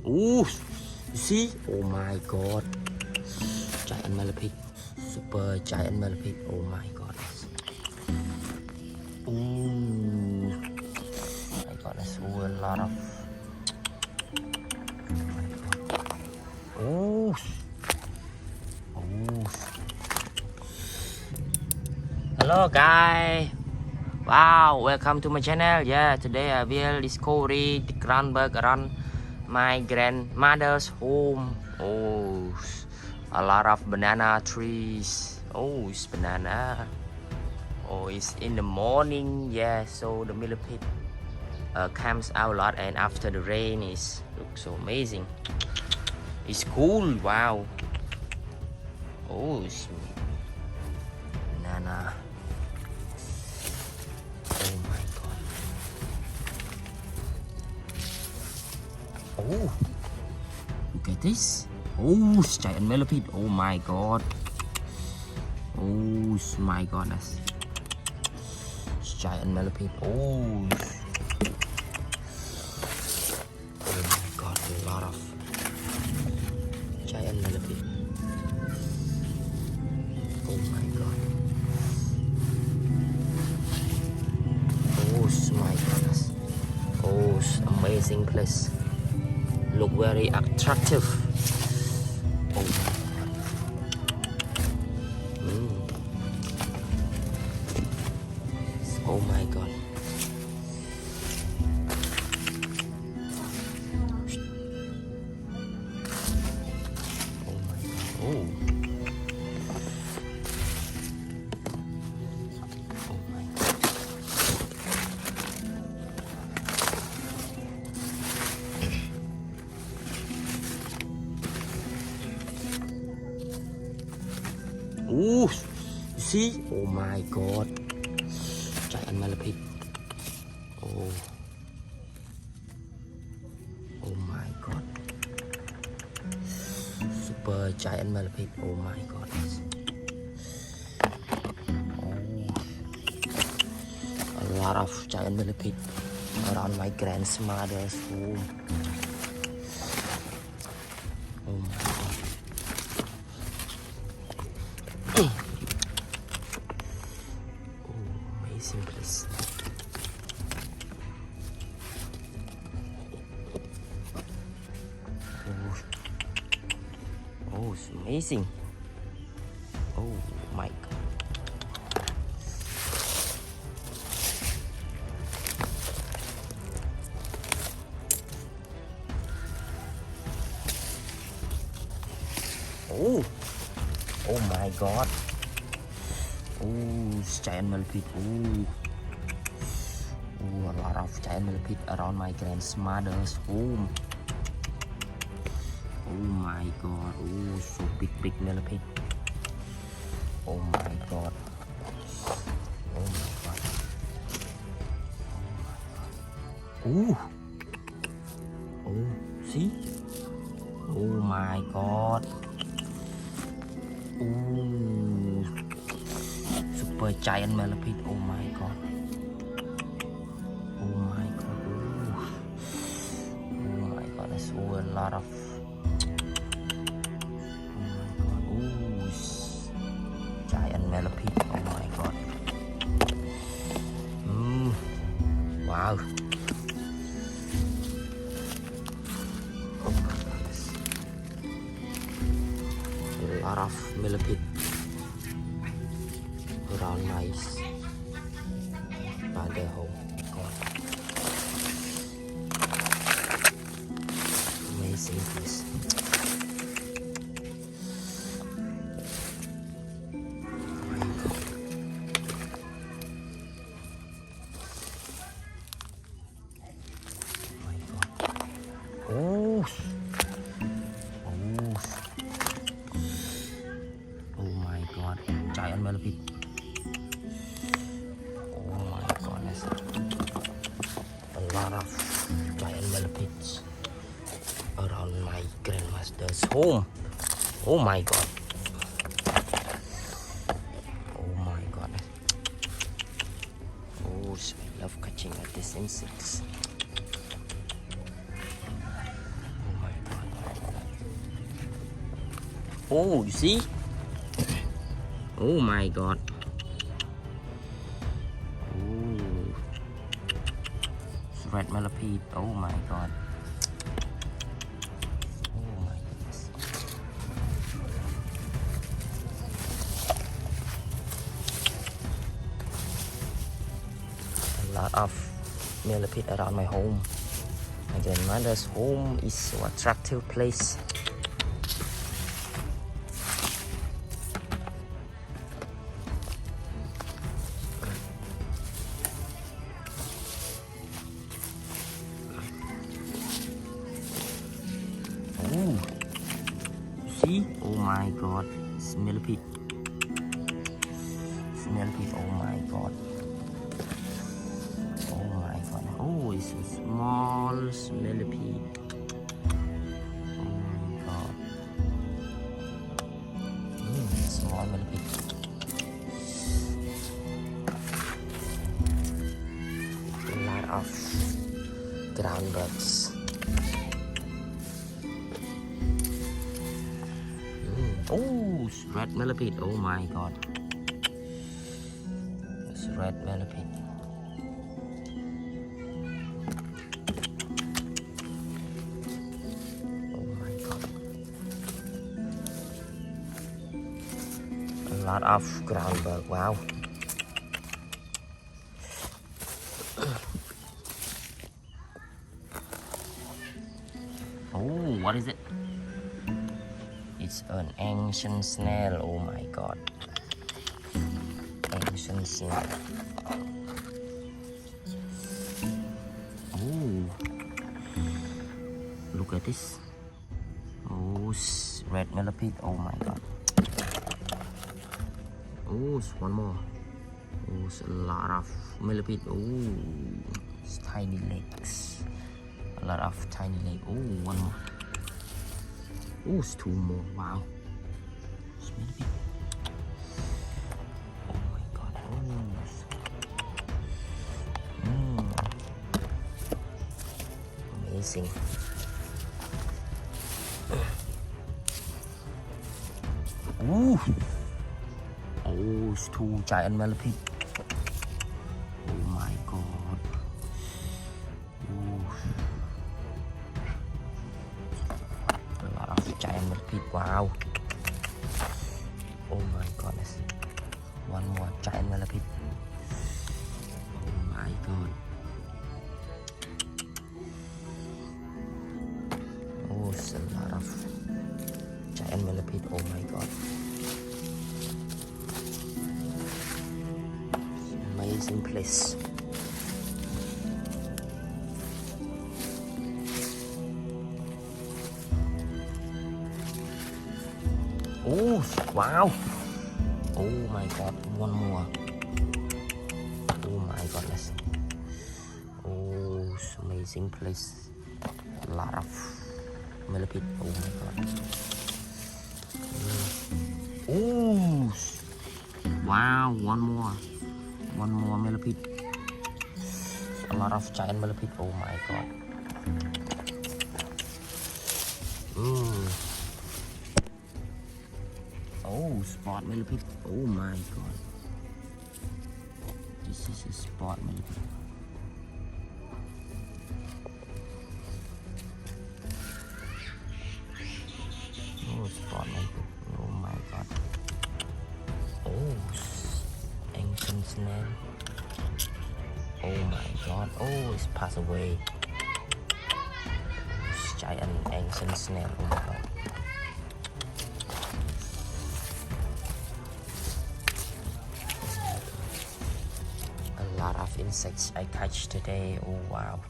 Ooh, you see? Oh my god. Giant millipede. Super giant millipede. Oh my god. Ooh. My god, that's a lot of. Oh. Oh. Hello guys. Wow, welcome to my channel. Yeah, today I will discover the groundwork around my grandmother's home. Oh, a lot of banana trees. Oh, it's banana. Oh, it's in the morning. Yeah, so the millipede comes out a lot, and after the rain, it looks so amazing. It's cool. Wow. Oh, it's banana. Oh my god. Oh, look at this. Oh, it's giant millipede. Oh my god. Oh my goodness. It's giant millipede. Oh. Oh my god, a lot of giant millipede. Oh my god. Oh my goodness. Oh, it's amazing place. Look very attractive. Oh my god. Oh my god. Oh my god. Oh. Oh my god. Ooh, you see? Oh my god. Giant millipede. Oh. Oh my god. Super giant millipede. Oh my god. Oh. A lot of giant millipede around my grandmother's home. Oh my god. Oh, amazing place. Oh, it's amazing. Oh my god. Oh, oh my god. Oh, it's giant millipede. Oh, oh, a lot of giant millipede around my grandmother's home. Oh my god. Oh, so big millipede. Oh my god. Oh my god. Oh. Oh, see? Oh my god. Oh, super giant millipede. Oh my god. Oh my god. Oh my god. That's a lot of. Oh, giant millipede. Oh my god. Wow. Oh my goodness. A lot of millipede around my mother home. God. Amazing place. Oh, oh, oh my god, giant millipede. Oh my goodness, a lot of giant millipedes around my grandmaster's home. Oh my god. Oh my goodness. Oh, I love catching at these insects. Oh my Oh, you see? Oh my god. Oh, it's red millipede. Oh my god. Oh my goodness. A lot of millipede around my home. My grandmother's home is so attractive place. Oh, see? Oh my god, it's millipede. It's millipede. Oh my god. Oh my god. Oh, it's a small millipede. Oh my god. Small millipede. A lot of ground bugs. Oh, it's red millipede. Oh my god. It's red millipede. Oh my god. A lot of ground bug. Wow. Oh, what is it? It's an ancient snail. Oh my god. Ancient snail. Oh, look at this. Oh, red millipede. Oh my god. Oh, it's one more. Oh, it's a lot of millipede. Oh, it's tiny legs. A lot of tiny legs. Oh, one more. Oh, it's two more. Wow. It's millipede. Oh my god. Amazing. Ooh. Oh, it's two giant millipede. Oh my god. Ooh. A lot of giant millipede. Wow. Oh my goodness. One more giant millipede. Oh my god. Oh, it's a lot of giant millipede. Oh my god. Amazing place. Oh, wow. Oh my god, one more. Oh my goodness. Oh, it's amazing place. A lot of millipede. Oh my god. Oh, wow, one more. One more millipede. A lot of giant millipede. Oh my god. Oh, spot millipede. Oh my god. This is a spot millipede. Oh, spot millipede. Oh my god. Oh, ancient snail. Oh my god. Oh, it's passed away. It's giant ancient snail. Oh my god. A lot of insects I catch today. Oh wow.